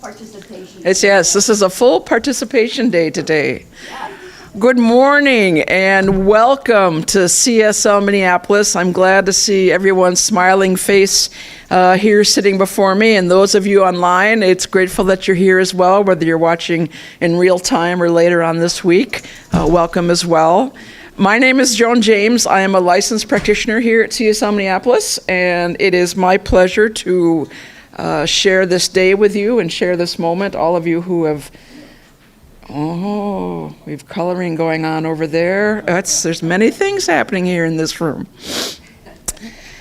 participation. Yes, this is a full participation day today. Good morning and welcome to CSL Minneapolis. I'm glad to see everyone's smiling face here sitting before me, and those of you online, it's grateful that you're here as well, whether you're watching in real time or later on this week. Welcome as well. My name is Joan James. I am a licensed practitioner here at CSL Minneapolis, and it is my pleasure to share this day with you and share this moment. All of you who have, we have coloring going on over there. There's many things happening here in this room.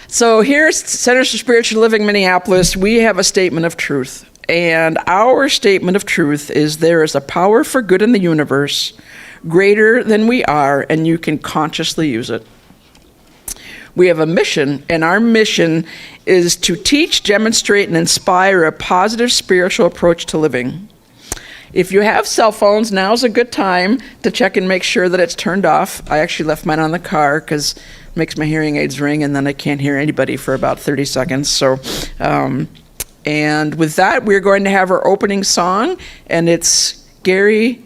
So here at Centers for Spiritual Living Minneapolis, we have a statement of truth. And our statement of truth is there is a power for good in the universe greater than we are, and you can consciously use it. We have a mission, and our mission is to teach, demonstrate, and inspire a positive spiritual approach to living. If you have cell phones, now's a good time to check and make sure that it's turned off. I actually left mine on the car because it makes my hearing aids ring, and then I can't hear anybody for about 30 seconds. So, and with that, we're going to have our opening song, and it's Gary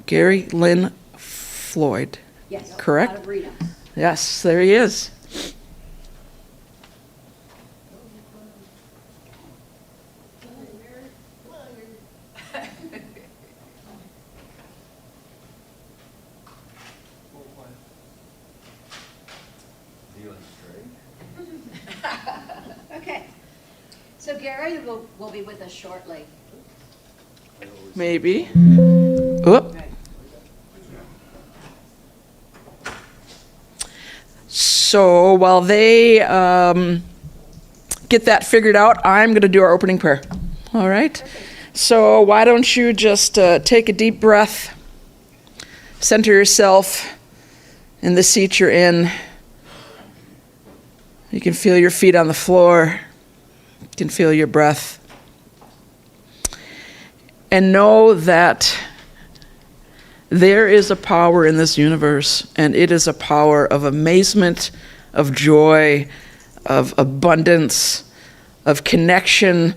Lynn Floyd. Yes, correct? Out of Rita. Yes, there he is. Okay, so Gary will be with us shortly. Maybe. Oop. So while they get that figured out, I'm going to do our opening prayer. All right? So why don't you just take a deep breath, center yourself in the seat you're in. You can feel your feet on the floor. You can feel your breath. And know that there is a power in this universe, and it is a power of amazement, of joy, of abundance, of connection,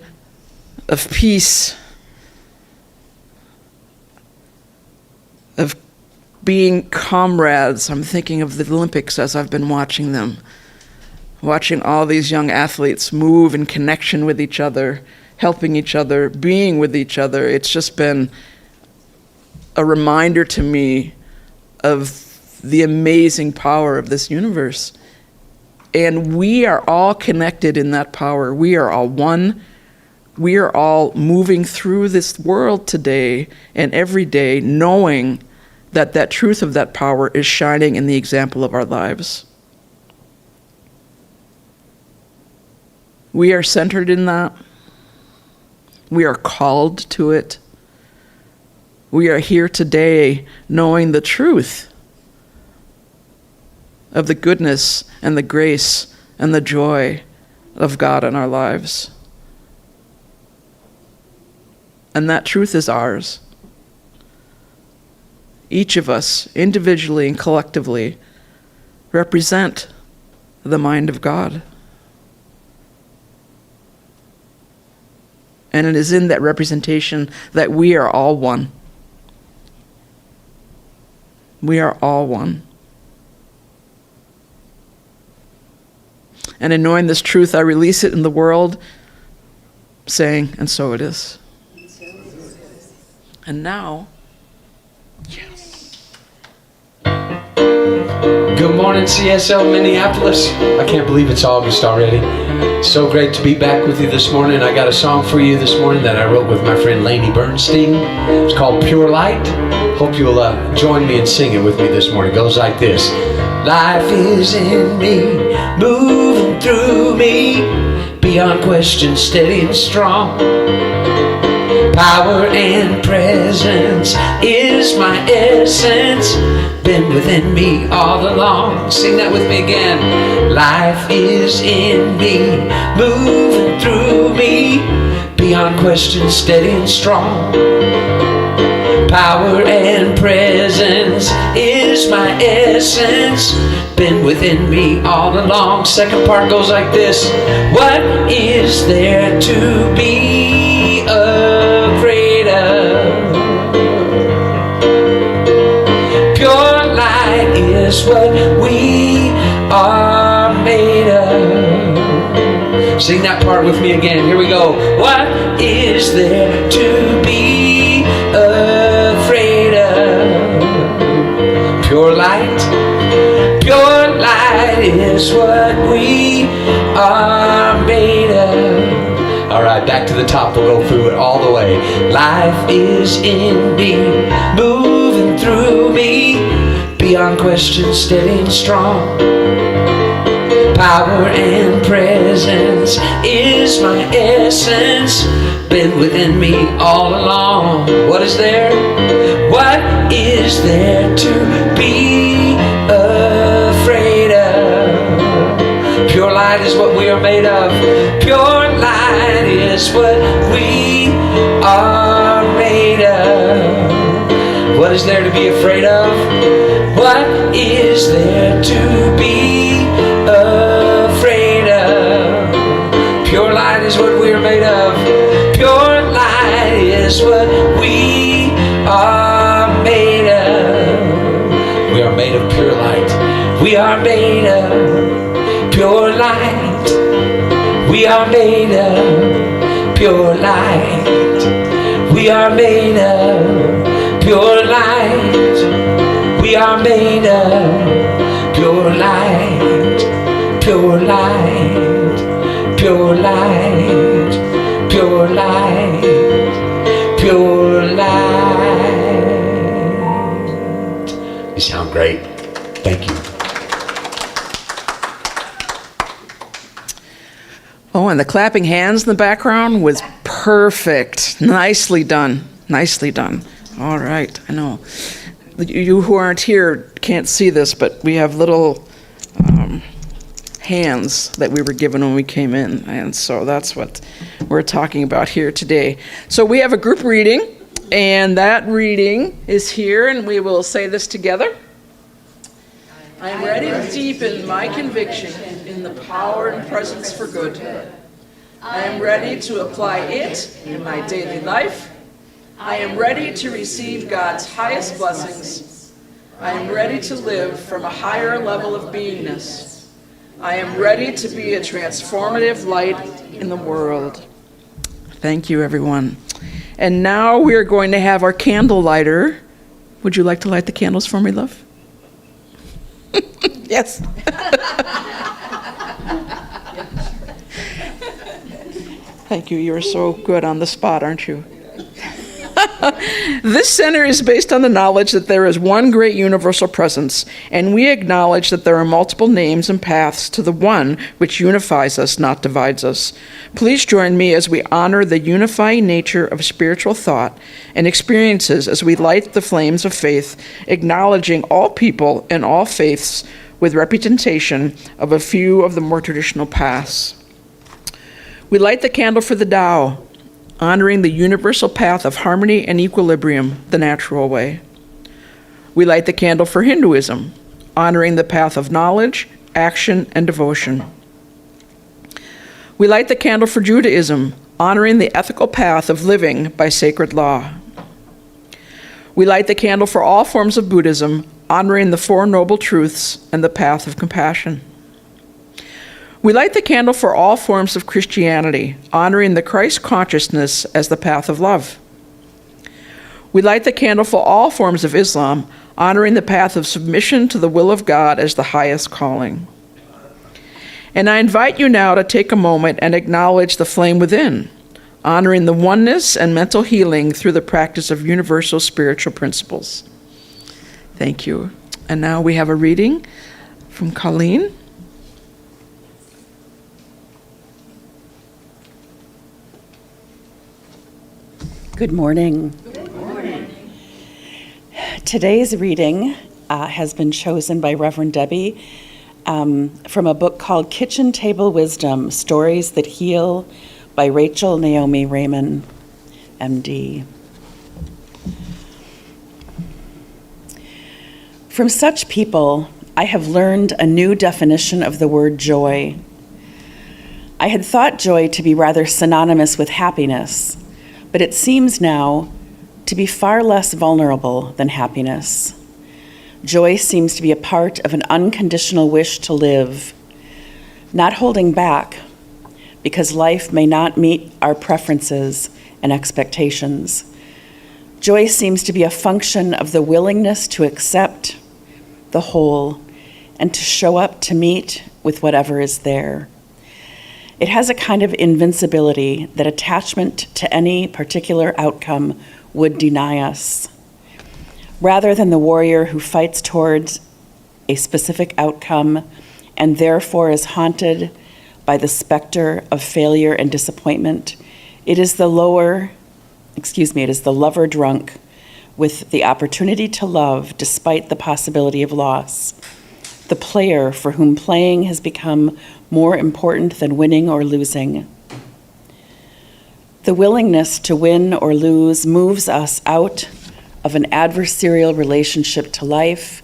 of peace, of being comrades. I'm thinking of the Olympics as I've been watching them, watching all these young athletes move in connection with each other, helping each other, being with each other. It's just been a reminder to me of the amazing power of this universe. And we are all connected in that power. We are all one. We are all moving through this world today and every day knowing that that truth of that power is shining in the example of our lives. We are centered in that. We are called to it. We are here today knowing the truth of the goodness and the grace and the joy of God in our lives. And that truth is ours. Each of us, individually and collectively, represent the mind of God. And it is in that representation that we are all one. We are all one. And in knowing this truth, I release it in the world, saying, and so it is. And now, Good morning, CSL Minneapolis. I can't believe it's August already. So great to be back with you this morning. I got a song for you this morning that I wrote with my friend Lainey Bernstein. It's called Pure Light. Hope you'll join me and sing it with me this morning. It goes like this. Life is in me, moving through me, beyond question, steady and strong. Power and presence is my essence, been within me all along. Sing that with me again. Life is in me, moving through me, beyond question, steady and strong. Power and presence is my essence, been within me all along. Second part goes like this. What is there to be light is what we are made of. Sing that part with me again. Here we go. What is there to be afraid of? Pure light. Pure light is what we are made of. All right, back to the top. We'll go through it all the way. Life is indeed moving through me, beyond question, steady and strong. Power and presence is my essence, been within me all along. What is there? What is there to be afraid of? Pure light is what we are made of. Pure light is what we are made of. What is there to be afraid of? What is there to be afraid of? Pure light is what we are made of. Pure light is what we are made of. We are made of pure light. We are made of pure light. We are made of pure light. We are made of pure light. We are made of pure light. Pure light. Pure light. Pure light. Pure light. You sound great. Thank you. Oh, and the clapping hands in the background was perfect. Nicely done. Nicely done. All right, I know. You who aren't here can't see this, but we have little hands that we were given when we came in, and so that's what we're talking about here today. So we have a group reading, and that reading is here, and we will say this together. I am ready to deepen my conviction in the power and presence for good. I am ready to apply it in my daily life. I am ready to receive God's highest blessings. I am ready to live from a higher level of beingness. I am ready to be a transformative light in the world. Thank you, everyone. And now we are going to have our candle lighter. Would you like to light the candles for me, love? Yes. Thank you. You're so good on the spot, aren't you? This center is based on the knowledge that there is one great universal presence, and we acknowledge that there are multiple names and paths to the one which unifies us, not divides us. Please join me as we honor the unifying nature of spiritual thought and experiences as we light the flames of faith, acknowledging all people and all faiths with representation of a few of the more traditional paths. We light the candle for the Tao, honoring the universal path of harmony and equilibrium, the natural way. We light the candle for Hinduism, honoring the path of knowledge, action, and devotion. We light the candle for Judaism, honoring the ethical path of living by sacred law. We light the candle for all forms of Buddhism, honoring the Four Noble Truths and the path of compassion. We light the candle for all forms of Christianity, honoring the Christ consciousness as the path of love. We light the candle for all forms of Islam, honoring the path of submission to the will of God as the highest calling. And I invite you now to take a moment and acknowledge the flame within, honoring the oneness and mental healing through the practice of universal spiritual principles. Thank you. And now we have a reading from Colleen. Good morning. Good morning. Today's reading has been chosen by Reverend Debbie from a book called Kitchen Table Wisdom, Stories That Heal by Rachel Naomi Raymond, MD. From such people, I have learned a new definition of the word joy. I had thought joy to be rather synonymous with happiness, but it seems now to be far less vulnerable than happiness. Joy seems to be a part of an unconditional wish to live, not holding back because life may not meet our preferences and expectations. Joy seems to be a function of the willingness to accept the whole and to show up to meet with whatever is there. It has a kind of invincibility that attachment to any particular outcome would deny us. Rather than the warrior who fights towards a specific outcome and therefore is haunted by the specter of failure and disappointment, it is the lover drunk with the opportunity to love despite the possibility of loss. The player for whom playing has become more important than winning or losing. The willingness to win or lose moves us out of an adversarial relationship to life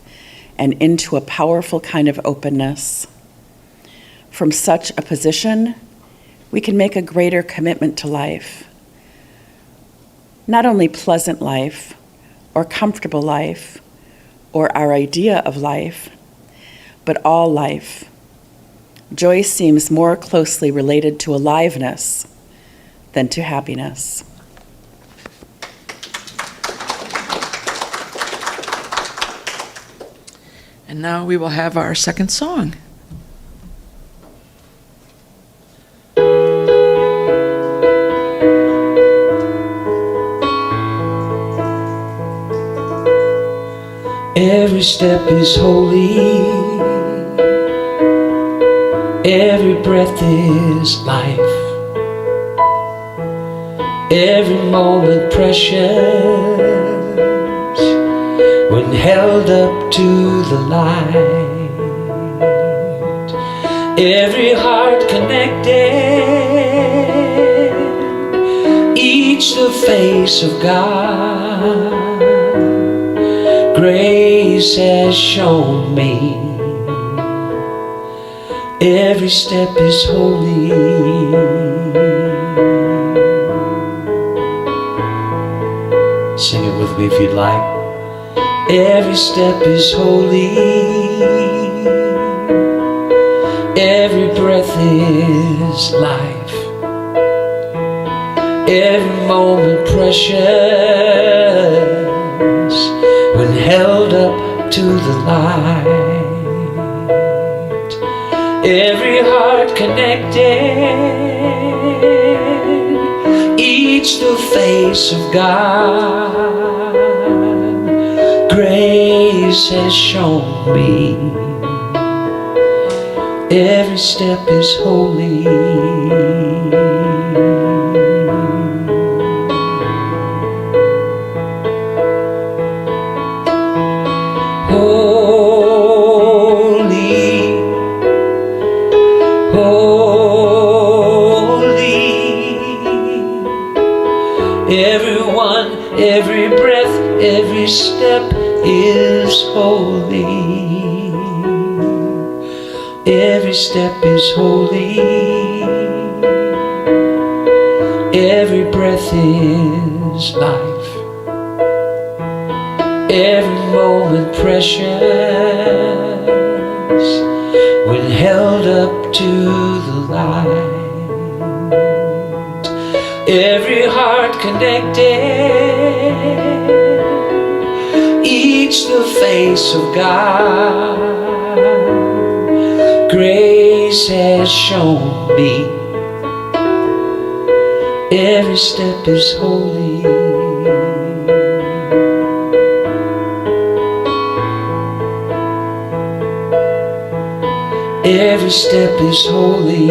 and into a powerful kind of openness. From such a position, we can make a greater commitment to life. Not only pleasant life, or comfortable life, or our idea of life, but all life. Joy seems more closely related to aliveness than to happiness. And now we will have our second song. Every step is holy, every breath is life, every moment precious when held up to the light, every heart connected, each the face of God. Grace has shown me every step is holy. Sing it with me if you'd like. Every step is holy, every breath is life, every moment precious when held up to the light, every heart connected, each the face of God. Grace has shown me every step is holy. Every breath, every step is holy. Every step is holy. Every breath is life. Every moment precious when held up to the light. Every heart connected, each the face of God. Grace has shown me every step is holy. Every step is holy.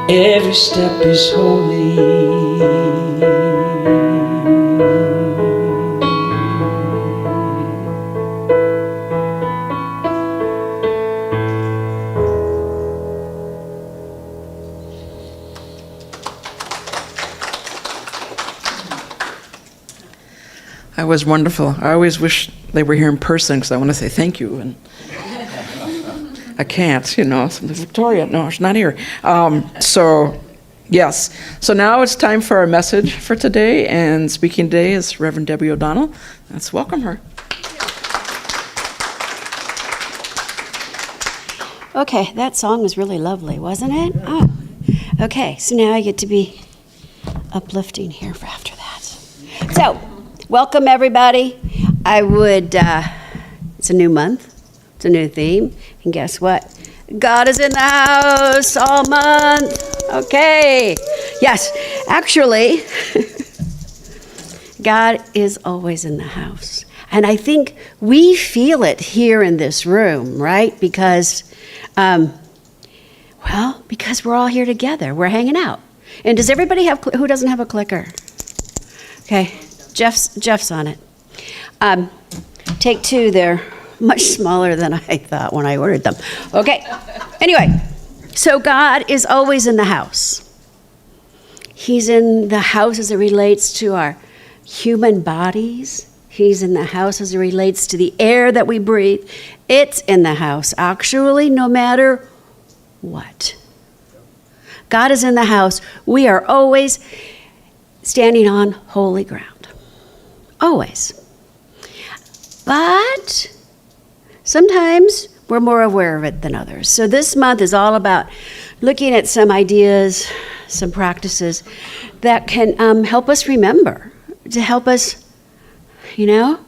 Every step is holy. That was wonderful. I always wish they were here in person because I want to say thank you. And I can't, Victoria, no, she's not here. So Yes. So now it's time for our message for today, and speaking today is Reverend Debbie O'Donnell. Let's welcome her. Okay, that song was really lovely, wasn't it? Oh, okay, so now I get to be uplifting here for after that. So, welcome everybody. It's a new month, it's a new theme, and guess what? God is in the house all month. Okay, yes, actually, God is always in the house. And I think we feel it here in this room, right? Because because we're all here together. We're hanging out. And does everybody have, who doesn't have a clicker? Okay, Jeff's on it. Take two, they're much smaller than I thought when I ordered them. Okay, anyway, so God is always in the house. He's in the house as it relates to our human bodies. He's in the house as it relates to the air that we breathe. It's in the house, actually, no matter what. God is in the house. We are always standing on holy ground. Always. But sometimes we're more aware of it than others. So this month is all about looking at some ideas, some practices that can help us remember, to help us,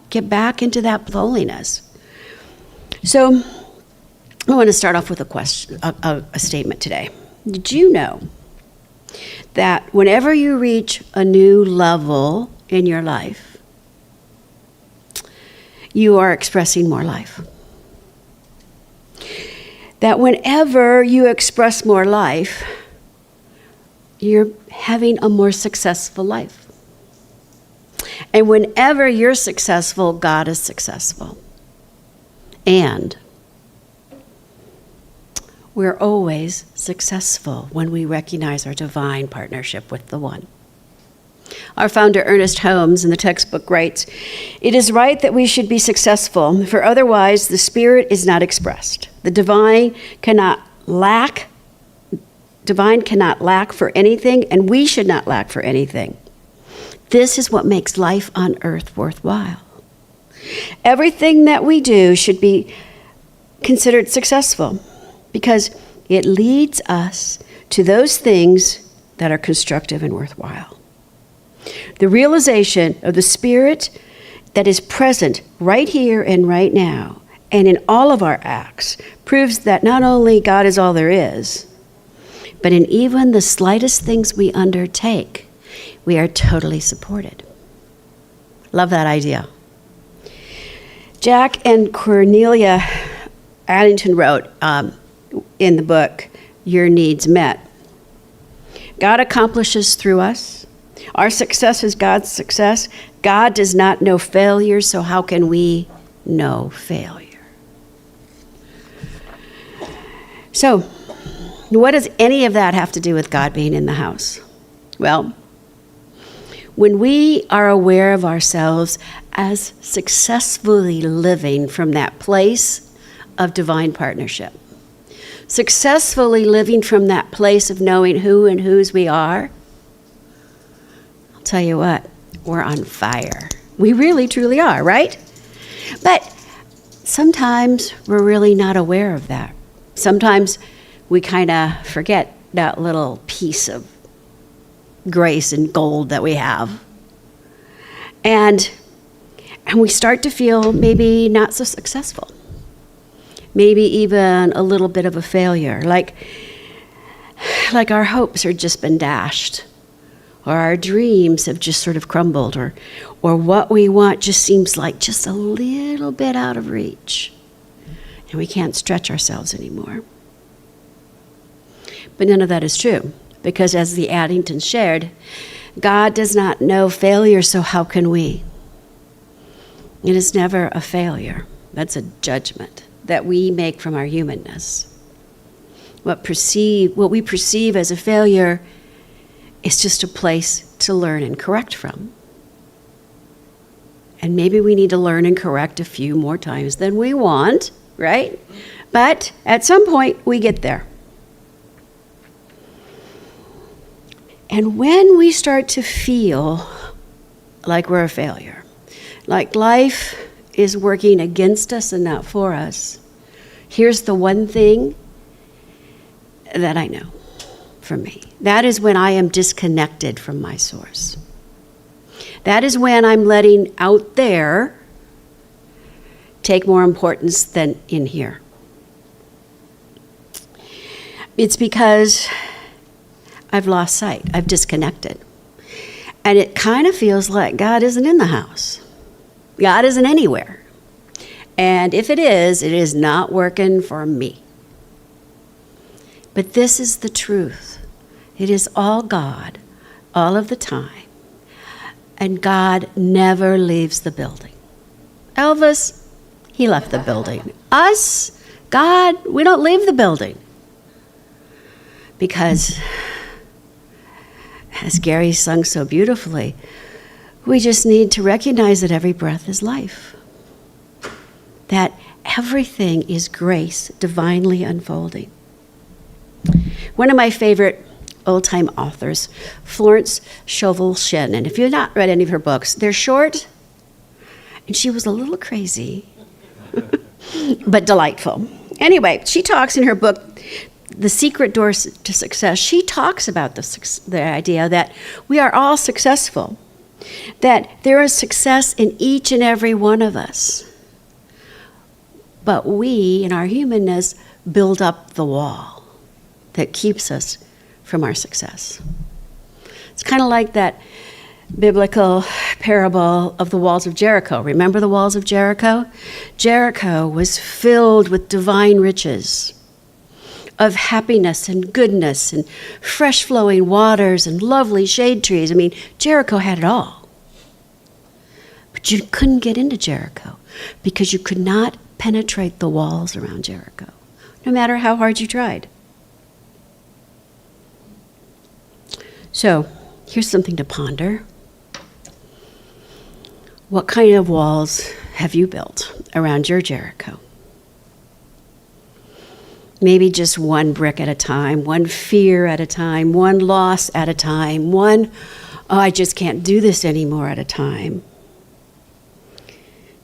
get back into that holiness. So I want to start off with a question, a statement today. Did you know that whenever you reach a new level in your life, you are expressing more life? That whenever you express more life, you're having a more successful life. And whenever you're successful, God is successful. And we're always successful when we recognize our divine partnership with the One. Our founder, Ernest Holmes, in the textbook writes, "It is right that we should be successful, for otherwise the Spirit is not expressed. The divine cannot lack for anything, and we should not lack for anything. This is what makes life on earth worthwhile. Everything that we do should be considered successful because it leads us to those things that are constructive and worthwhile. The realization of the Spirit that is present right here and right now and in all of our acts proves that not only God is all there is, but in even the slightest things we undertake, we are totally supported." Love that idea. Jack and Cornelia Addington wrote in the book, Your Needs Met. God accomplishes through us. Our success is God's success. God does not know failure, so how can we know failure? So, what does any of that have to do with God being in the house? Well, when we are aware of ourselves as successfully living from that place of divine partnership, successfully living from that place of knowing who and whose we are, I'll tell you what, we're on fire. We really, truly are, right? But sometimes we're really not aware of that. Sometimes we kind of forget that little piece of grace and gold that we have. And we start to feel maybe not so successful. Maybe even a little bit of a failure, like our hopes are just been dashed, or our dreams have just sort of crumbled, or what we want just seems like just a little bit out of reach, and we can't stretch ourselves anymore. But none of that is true, because as the Addingtons shared, God does not know failure, so how can we? It is never a failure. That's a judgment that we make from our humanness. What we perceive as a failure is just a place to learn and correct from. And maybe we need to learn and correct a few more times than we want, right? But at some point, we get there. And when we start to feel like we're a failure, like life is working against us and not for us, here's the one thing that I know for me. That is when I am disconnected from my source. That is when I'm letting out there take more importance than in here. It's because I've lost sight. I've disconnected. And it kind of feels like God isn't in the house. God isn't anywhere. And if it is not working for me. But this is the truth. It is all God, all of the time. And God never leaves the building. Elvis, he left the building. Us, God, we don't leave the building. Because, as Gary sung so beautifully, we just need to recognize that every breath is life. That everything is grace divinely unfolding. One of my favorite old-time authors, Florence Scovel Shinn, and if you've not read any of her books, they're short, and she was a little crazy, but delightful. Anyway, she talks in her book, The Secret Doors to Success, she talks about the idea that we are all successful, that there is success in each and every one of us. But we, in our humanness, build up the wall that keeps us from our success. It's kind of like that biblical parable of the walls of Jericho. Remember the walls of Jericho? Jericho was filled with divine riches of happiness and goodness and fresh flowing waters and lovely shade trees. I mean, Jericho had it all. But you couldn't get into Jericho because you could not penetrate the walls around Jericho, no matter how hard you tried. So, here's something to ponder. What kind of walls have you built around your Jericho? Maybe just one brick at a time, one fear at a time, one loss at a time, one, oh, I just can't do this anymore at a time.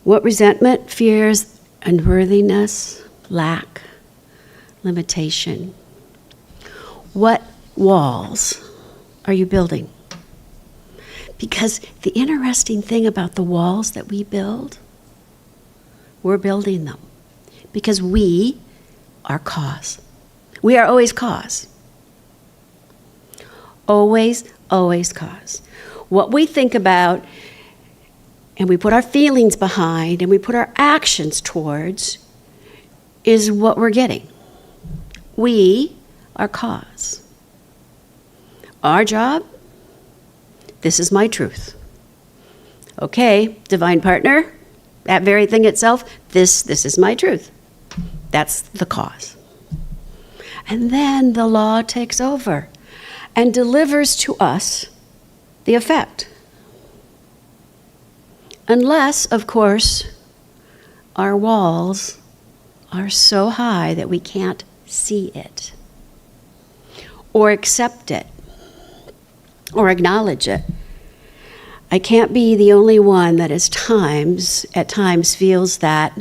What resentment, fears, unworthiness, lack, limitation? What walls are you building? Because the interesting thing about the walls that we build, we're building them because we are cause. We are always cause. Always, always cause. What we think about and we put our feelings behind and we put our actions towards is what we're getting. We are cause. Our job, this is my truth. Okay, divine partner, that very thing itself, this is my truth. That's the cause. And then the law takes over and delivers to us the effect. Unless, of course, our walls are so high that we can't see it or accept it or acknowledge it. I can't be the only one that at times feels that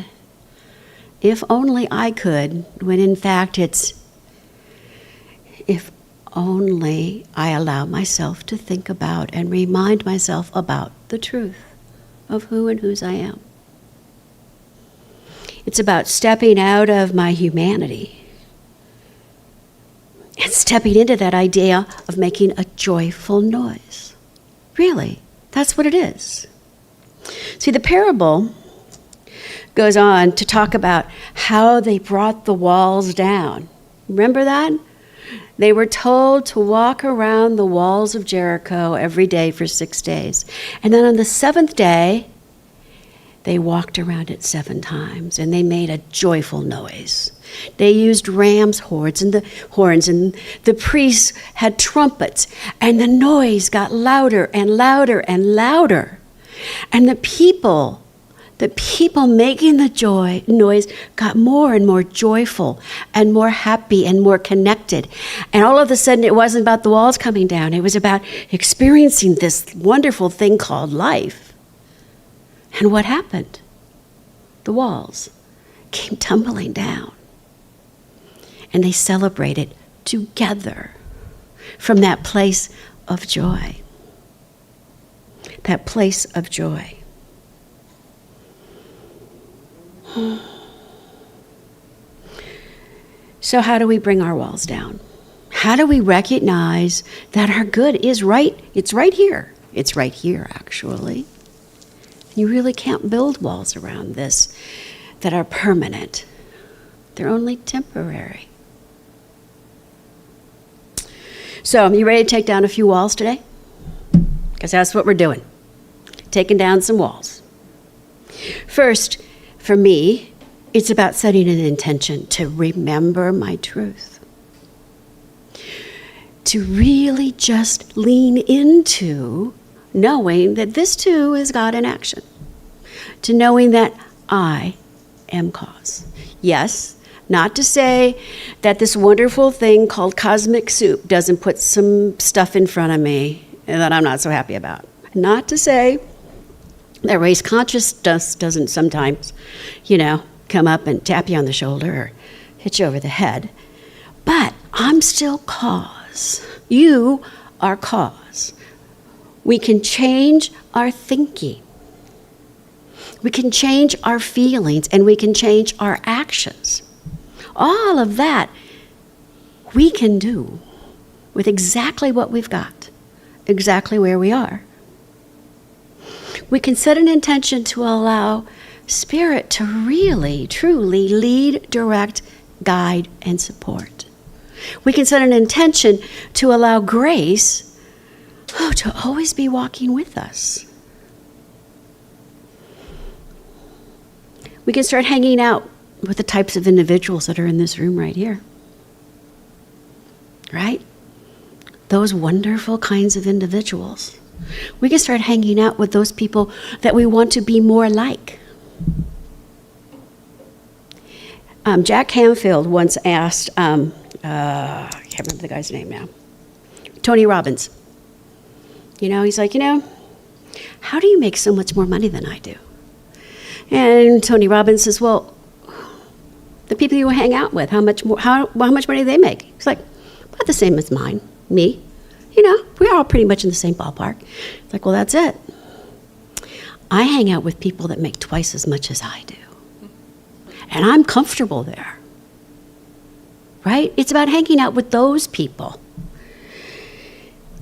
if only I could, when in fact it's if only I allow myself to think about and remind myself about the truth of who and whose I am. It's about stepping out of my humanity and stepping into that idea of making a joyful noise. Really, that's what it is. See, the parable goes on to talk about how they brought the walls down. Remember that? They were told to walk around the walls of Jericho every day for 6 days. And then on the 7th day, they walked around it 7 times, and they made a joyful noise. They used ram's horns, and the priests had trumpets, and the noise got louder and louder and louder. And the people the people making the noise got more and more joyful and more happy and more connected. And all of a sudden, it wasn't about the walls coming down. It was about experiencing this wonderful thing called life. And what happened? The walls came tumbling down. And they celebrated together from that place of joy. That place of joy. So how do we bring our walls down? How do we recognize that our good is right? It's right here. It's right here, actually. You really can't build walls around this that are permanent. They're only temporary. So, you ready to take down a few walls today? Because that's what we're doing. Taking down some walls. First, for me, it's about setting an intention to remember my truth. To really just lean into knowing that this too is God in action. To knowing that I am cause. Yes, not to say that this wonderful thing called cosmic soup doesn't put some stuff in front of me that I'm not so happy about. Not to say that race consciousness doesn't sometimes, come up and tap you on the shoulder or hit you over the head. But I'm still cause. You are cause. We can change our thinking. We can change our feelings, and we can change our actions. All of that we can do with exactly what we've got, exactly where we are. We can set an intention to allow Spirit to really, truly lead, direct, guide, and support. We can set an intention to allow grace to always be walking with us. We can start hanging out with the types of individuals that are in this room right here. Right? Those wonderful kinds of individuals. We can start hanging out with those people that we want to be more like. Jack Canfield once asked, I can't remember the guy's name now, Tony Robbins. He's like, how do you make so much more money than I do? And Tony Robbins says, well, the people you hang out with, how much money do they make? He's like, about the same as me. We're all pretty much in the same ballpark. It's like, well, that's it. I hang out with people that make twice as much as I do. And I'm comfortable there. Right? It's about hanging out with those people.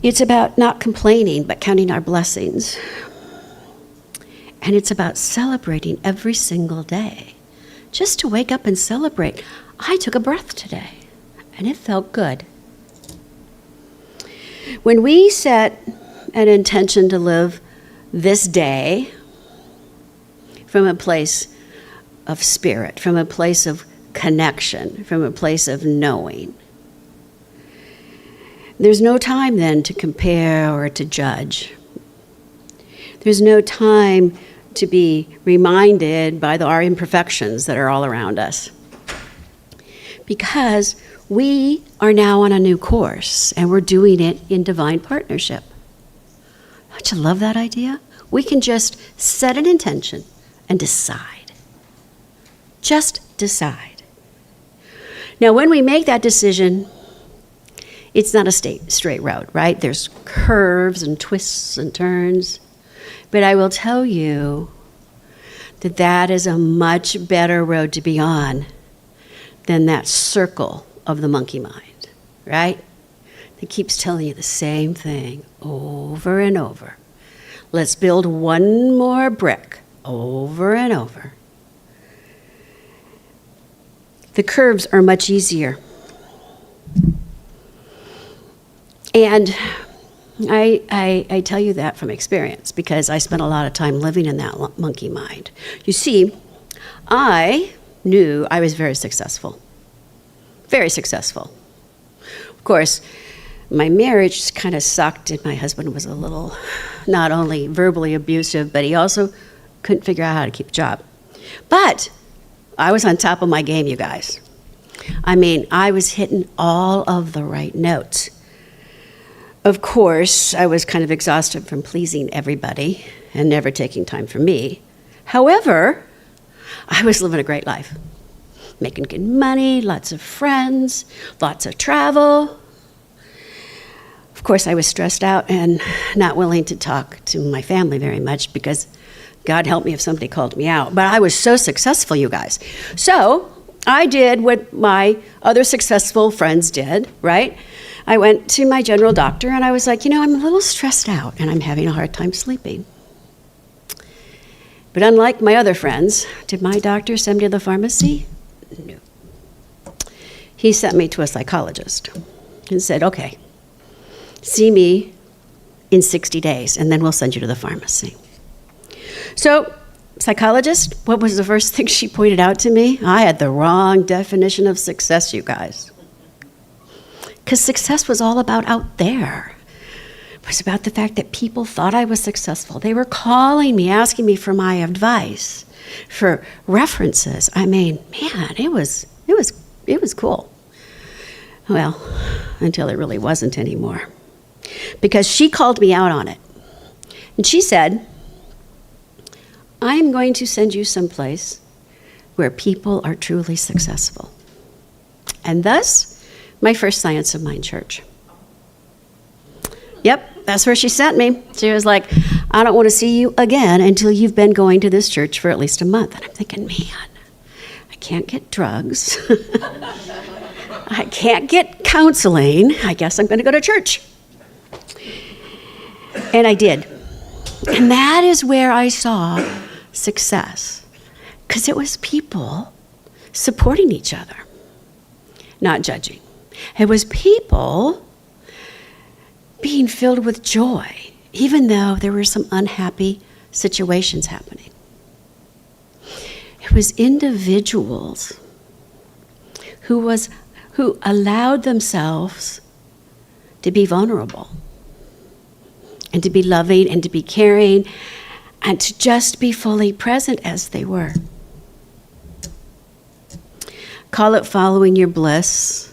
It's about not complaining, but counting our blessings. And it's about celebrating every single day. Just to wake up and celebrate. I took a breath today, and it felt good. When we set an intention to live this day from a place of spirit, from a place of connection, from a place of knowing, there's no time then to compare or to judge. There's no time to be reminded by our imperfections that are all around us. Because we are now on a new course, and we're doing it in divine partnership. Don't you love that idea? We can just set an intention and decide. Just decide. Now, when we make that decision, it's not a straight road, right? There's curves and twists and turns. But I will tell you that that is a much better road to be on than that circle of the monkey mind, right? It keeps telling you the same thing over and over. Let's build one more brick over and over. The curves are much easier. And I tell you that from experience because I spent a lot of time living in that monkey mind. You see, I knew I was very successful. Very successful. Of course, my marriage kind of sucked, and my husband was a little, not only verbally abusive, but he also couldn't figure out how to keep a job. But I was on top of my game, you guys. I mean, I was hitting all of the right notes. Of course, I was kind of exhausted from pleasing everybody and never taking time for me. However, I was living a great life. Making good money, lots of friends, lots of travel. Of course, I was stressed out and not willing to talk to my family very much because God help me if somebody called me out. But I was so successful, you guys. So I did what my other successful friends did, right? I went to my general doctor and I was like, I'm a little stressed out and I'm having a hard time sleeping. But unlike my other friends, did my doctor send me to the pharmacy? No. He sent me to a psychologist and said, okay, see me in 60 days and then we'll send you to the pharmacy. So, psychologist, what was the first thing she pointed out to me? I had the wrong definition of success, you guys. Because success was all about out there. It was about the fact that people thought I was successful. They were calling me, asking me for my advice, for references. I mean, man, it was cool. Well, until it really wasn't anymore. Because she called me out on it. And she said, I'm going to send you someplace where people are truly successful. And thus, my first Science of Mind church. Yep, that's where she sent me. She was like, I don't want to see you again until you've been going to this church for at least a month. And I'm thinking, man, I can't get drugs. I can't get counseling. I guess I'm going to go to church. And I did. And that is where I saw success. Because it was people supporting each other, not judging. It was people being filled with joy, even though there were some unhappy situations happening. It was individuals who allowed themselves to be vulnerable and to be loving and to be caring and to just be fully present as they were. Call it following your bliss,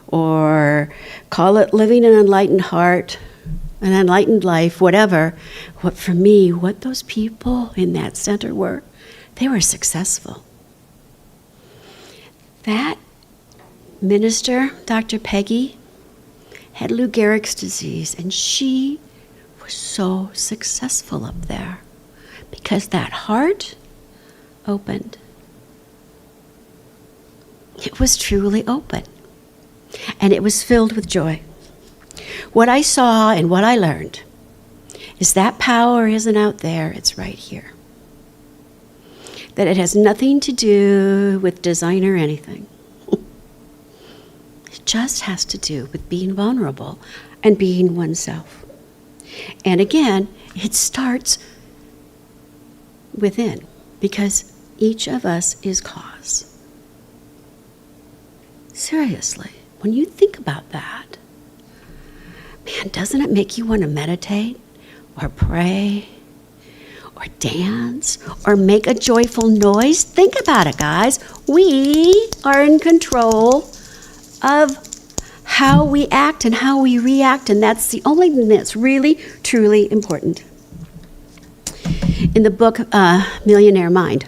or call it living an enlightened heart, an enlightened life, whatever. For me, what those people in that center were, they were successful. That minister, Dr. Peggy, had Lou Gehrig's disease, and she was so successful up there because that heart opened. It was truly open, and it was filled with joy. What I saw and what I learned is that power isn't out there, it's right here. That it has nothing to do with design or anything. It just has to do with being vulnerable and being oneself. And again, it starts within, because each of us is cause. Seriously, when you think about that, man, doesn't it make you want to meditate or pray or dance or make a joyful noise? Think about it, guys. We are in control of how we act and how we react, and that's the only thing that's really, truly important. In the book, Millionaire Mind,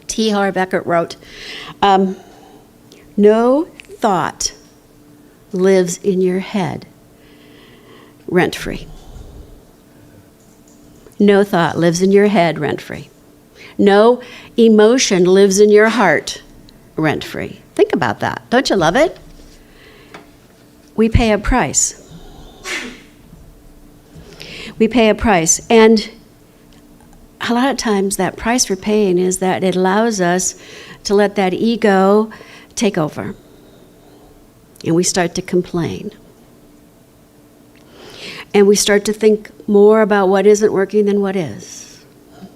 T. Harv Eker wrote, no thought lives in your head rent-free. No thought lives in your head rent-free. No emotion lives in your heart rent-free. Think about that. Don't you love it? We pay a price. We pay a price. And a lot of times that price we're paying is that it allows us to let that ego take over. And we start to complain. And we start to think more about what isn't working than what is.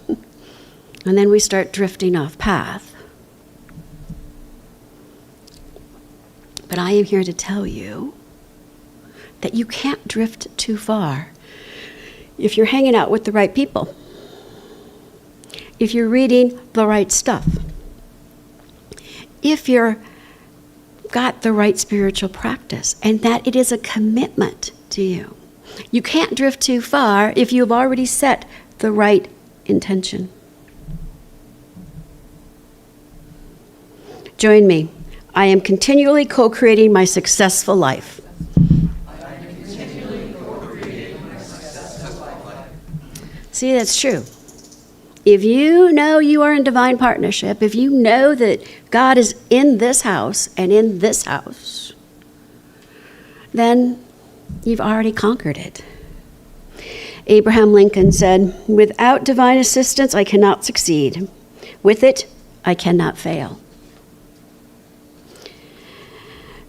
And then we start drifting off path. But I am here to tell you that you can't drift too far if you're hanging out with the right people. if you're reading the right stuff, if you're got the right spiritual practice, and that it is a commitment to you. You can't drift too far if you've already set the right intention. Join me. I am continually co-creating my successful life. See, that's true. If you know you are in divine partnership, if you know that God is in this house and in this house, then you've already conquered it. Abraham Lincoln said, "Without divine assistance, I cannot succeed. With it, I cannot fail."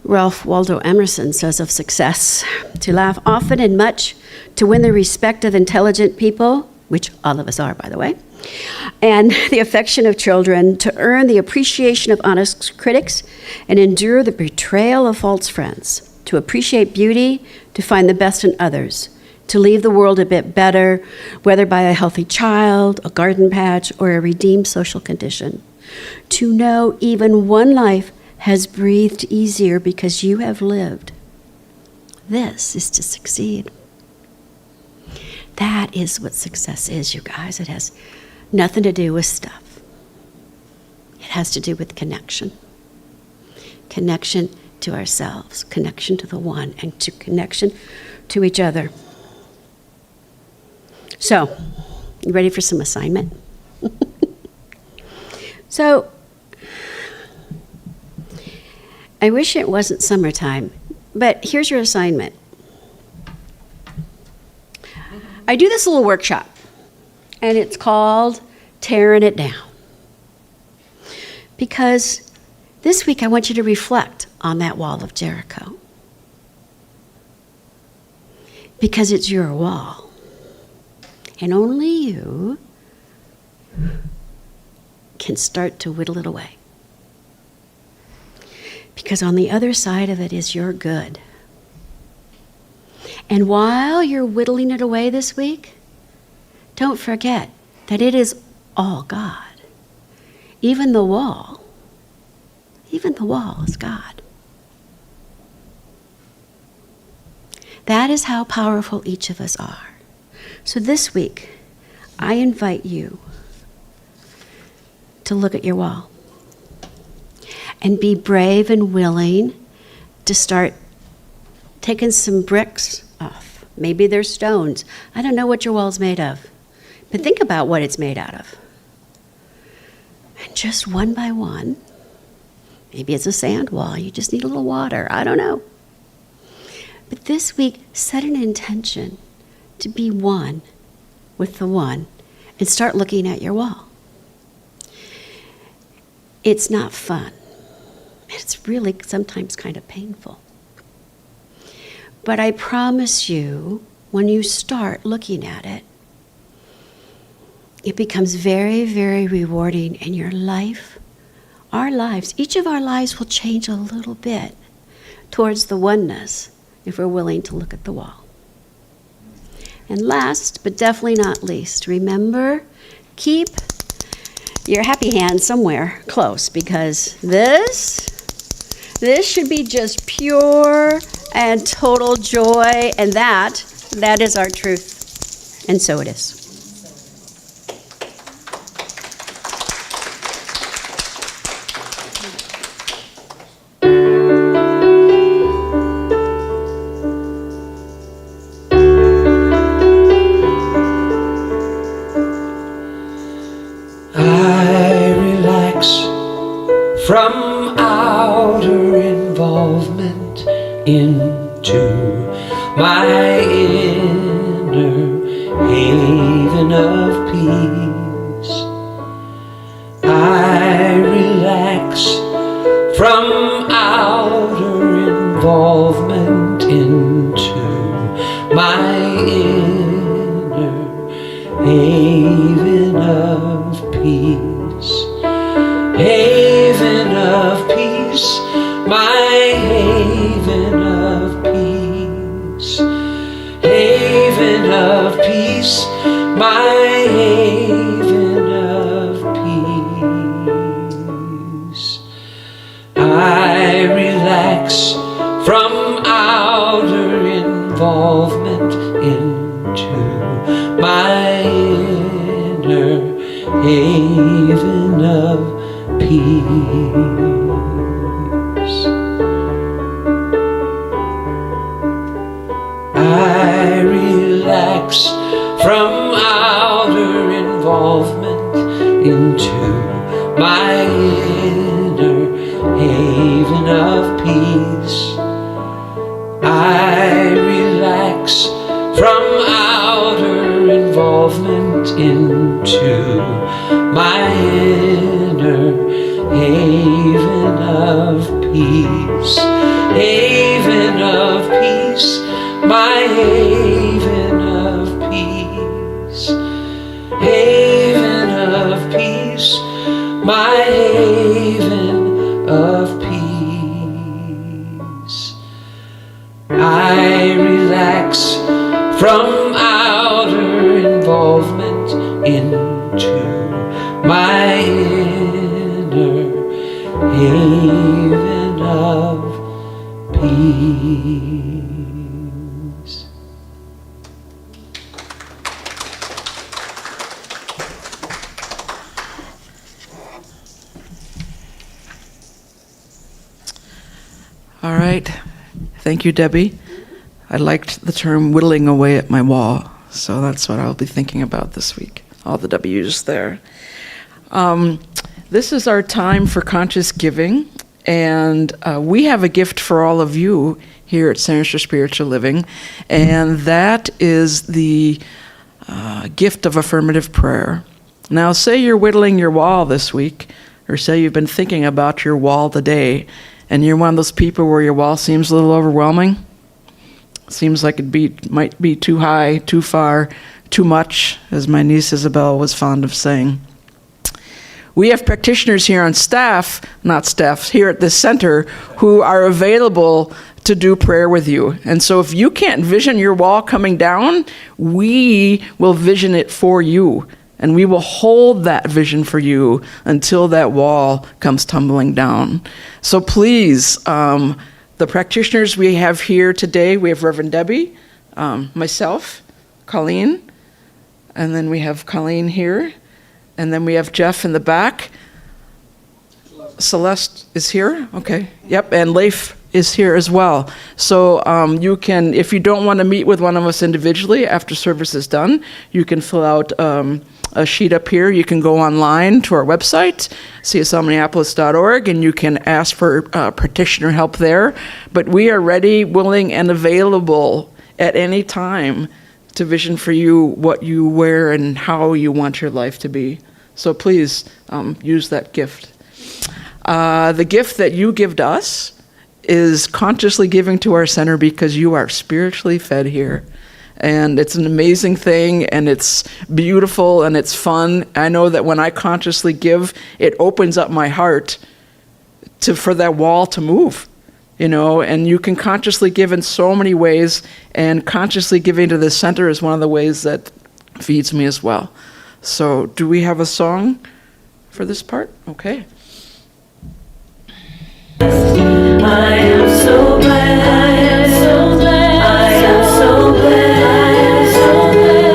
Ralph Waldo Emerson says of success, "To laugh often and much, to win the respect of intelligent people," which all of us are, by the way, "and the affection of children, to earn the appreciation of honest critics, and endure the betrayal of false friends, to appreciate beauty, to find the best in others, to leave the world a bit better, whether by a healthy child, a garden patch, or a redeemed social condition. To know even one life has breathed easier because you have lived. This is to succeed." That is what success is, you guys. It has nothing to do with stuff. It has to do with connection. Connection to ourselves, connection to the one, and to connection to each other. So, you ready for some assignment? So, I wish it wasn't summertime, but here's your assignment. I do this little workshop, and it's called Tearing It Down. Because this week I want you to reflect on that wall of Jericho. Because it's your wall. And only you can start to whittle it away. Because on the other side of it is your good. And while you're whittling it away this week, don't forget that it is all God. Even the wall is God. That is how powerful each of us are. So this week, I invite you to look at your wall and be brave and willing to start taking some bricks off. Maybe they're stones. I don't know what your wall's made of, but think about what it's made out of. And just one by one, maybe it's a sand wall. You just need a little water. I don't know. But this week, set an intention to be one with the one and start looking at your wall. It's not fun. It's really sometimes kind of painful. But I promise you, when you start looking at it, it becomes very, very rewarding in your life. Our lives, each of our lives will change a little bit towards the oneness if we're willing to look at the wall. And last, but definitely not least, remember, keep your happy hand somewhere close, because this should be just pure and total joy, and that is our truth. And so it is. I relax from outer involvement into my inner haven of peace. I relax from outer involvement into my inner haven of peace. Haven of peace, my haven of peace. Haven of peace, my haven of my inner haven of peace. I relax from outer involvement into my inner haven of peace. I relax from outer involvement into my inner haven of peace. Haven of peace, my haven of peace. Haven of peace, my haven of peace. I relax from outer involvement into my inner haven of peace. All right. Thank you, Debbie. I liked the term whittling away at my wall, so that's what I'll be thinking about this week. All the W's there. This is our time for conscious giving, and we have a gift for all of you here at Centers for Spiritual Living, and that is the gift of affirmative prayer. Now, say you're whittling your wall this week, or say you've been thinking about your wall today, and you're one of those people where your wall seems a little overwhelming. Seems like it might be too high, too far, too much, as my niece Isabel was fond of saying. We have practitioners here on staff, here at this center, who are available to do prayer with you. And so if you can't vision your wall coming down, we will vision it for you. And we will hold that vision for you until that wall comes tumbling down. So please, the practitioners we have here today, we have Reverend Debbie, myself, Colleen, and then we have Colleen here, and then we have Jeff in the back. Celeste is here, okay, yep, and Leif is here as well. So you can, if you don't want to meet with one of us individually after service is done, you can fill out a sheet up here. You can go online to our website, cslminneapolis.org, and you can ask for practitioner help there. But we are ready, willing, and available at any time to vision for you what you wear and how you want your life to be. So please use that gift. The gift that you give to us is consciously giving to our center because you are spiritually fed here. And it's an amazing thing, and it's beautiful, and it's fun. I know that when I consciously give, it opens up my heart for that wall to move, and you can consciously give in so many ways, and consciously giving to the center is one of the ways that feeds me as well. So do we have a song for this part? Okay. I am so glad, I am so glad, I am so glad,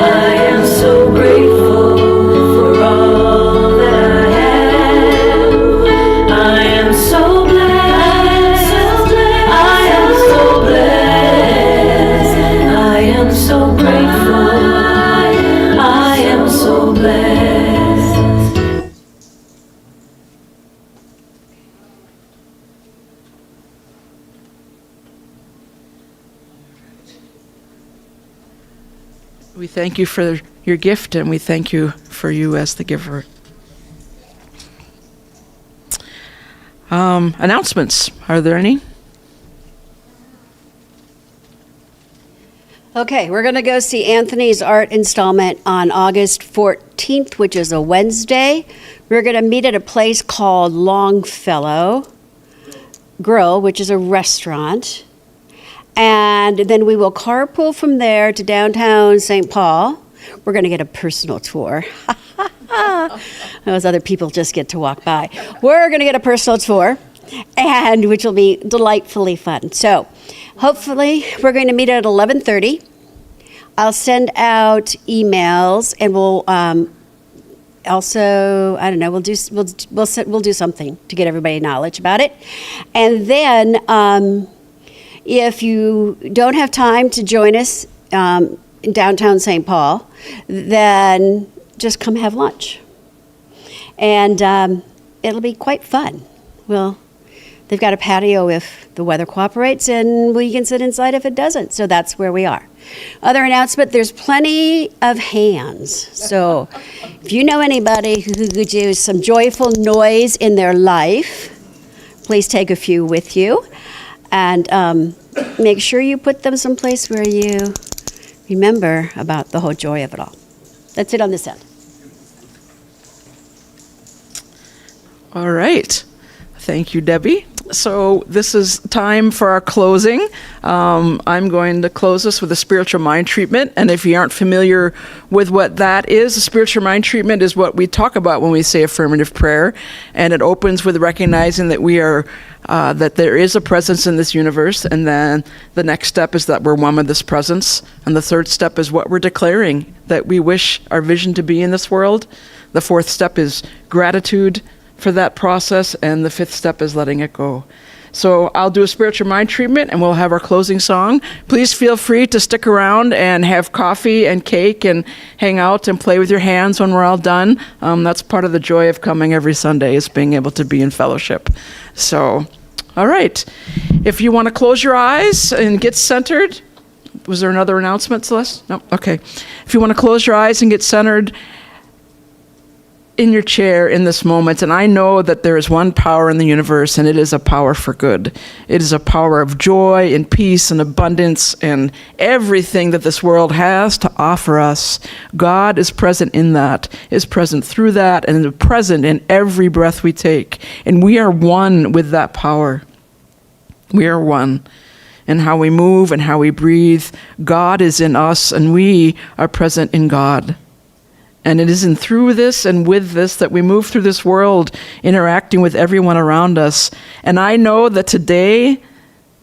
I am so grateful for all that I have. I am so glad, I am so blessed, I am so grateful, I am so blessed. We thank you for your gift, and we thank you for you as the giver. Announcements. Are there any? Okay, we're going to go see Anthony's art installment on August 14th, which is a Wednesday. We're going to meet at a place called Longfellow Grill, which is a restaurant. And then we will carpool from there to downtown St. Paul. We're going to get a personal tour. Those other people just get to walk by. We're going to get a personal tour, and which will be delightfully fun. So hopefully we're going to meet at 11:30 I'll send out emails, and we'll also, I don't know, we'll do something to get everybody knowledge about it. And then if you don't have time to join us in downtown St. Paul, then just come have lunch. And it'll be quite fun. They've got a patio if the weather cooperates, and we can sit inside if it doesn't. So that's where we are. Other announcement, there's plenty of hands. So if you know anybody who could use some joyful noise in their life, please take a few with you. And make sure you put them someplace where you remember about the whole joy of it all. That's it on this end. All right. Thank you, Debbie. So this is time for our closing. I'm going to close this with a spiritual mind treatment. And if you aren't familiar with what that is, a spiritual mind treatment is what we talk about when we say affirmative prayer. And it opens with recognizing that we are, that there is a presence in this universe. And then the next step is that we're one with this presence. And the third step is what we're declaring, that we wish our vision to be in this world. The fourth step is gratitude for that process, and the fifth step is letting it go. So I'll do a spiritual mind treatment, and we'll have our closing song. Please feel free to stick around and have coffee and cake and hang out and play with your hands when we're all done. That's part of the joy of coming every Sunday, is being able to be in fellowship. So, all right. If you want to close your eyes and get centered, was there another announcement, Celeste? No? Okay. If you want to close your eyes and get centered in your chair in this moment, and I know that there is one power in the universe, and it is a power for good. It is a power of joy and peace and abundance and everything that this world has to offer us. God is present in that, is present through that, and is present in every breath we take. And we are one with that power. We are one in how we move and how we breathe. God is in us, and we are present in God. And it is in through this and with this that we move through this world, interacting with everyone around us. And I know that today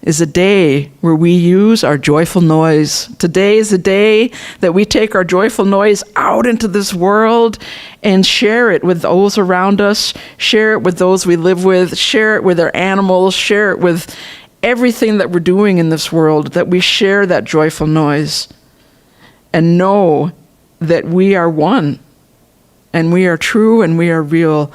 is a day where we use our joyful noise. Today is a day that we take our joyful noise out into this world and share it with those around us, share it with those we live with, share it with our animals, share it with everything that we're doing in this world, that we share that joyful noise and know that we are one, and we are true, and we are real.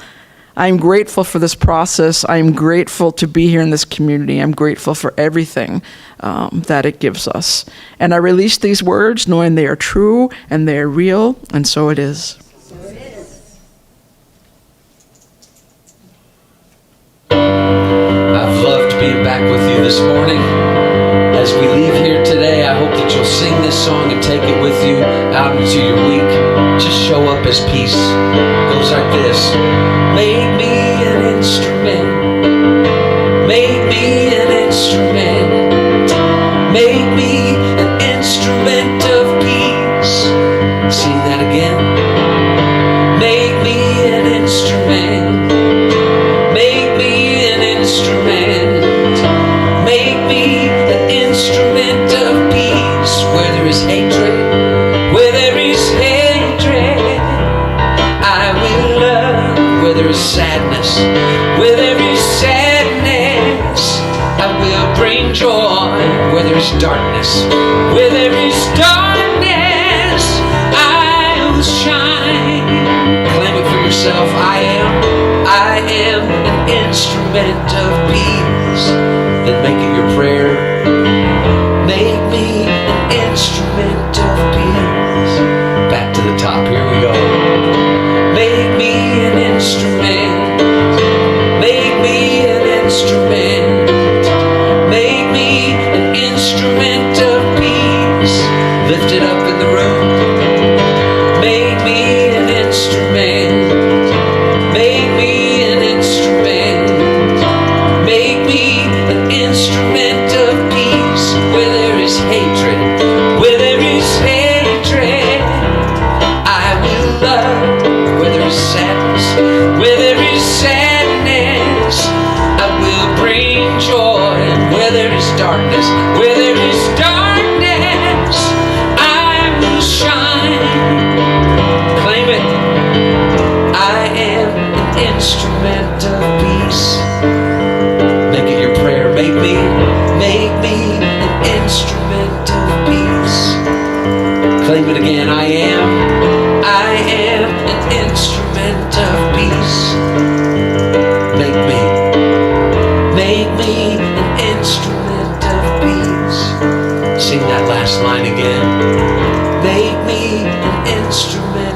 I'm grateful for this process. I'm grateful to be here in this community. I'm grateful for everything that it gives us. And I release these words knowing they are true, and they are real, and so it is. I've loved being back with you this morning. As we leave here today, I hope that you'll sing this song and take it with you out into your week. Just show up as peace. It goes like this. Make me an instrument. Make me an instrument. Make me an instrument of peace. Sing that again. Make me an instrument. Make me an instrument. Make me an instrument of peace. Where there is hatred, where there is hatred, I will love. Where there is sadness, where there is sadness, I will bring joy. Where there is darkness, where there is darkness, I will shine. Claim it for yourself. I am an instrument of peace. Then make it your prayer. Make me an instrument of peace. Back to the top, here we go. Make me an instrument. Make me an instrument. Make me an instrument of peace. Lift it up in the room. Make me an instrument. Make me an instrument. Make me an instrument of peace. Sing that last line again. Make me an instrument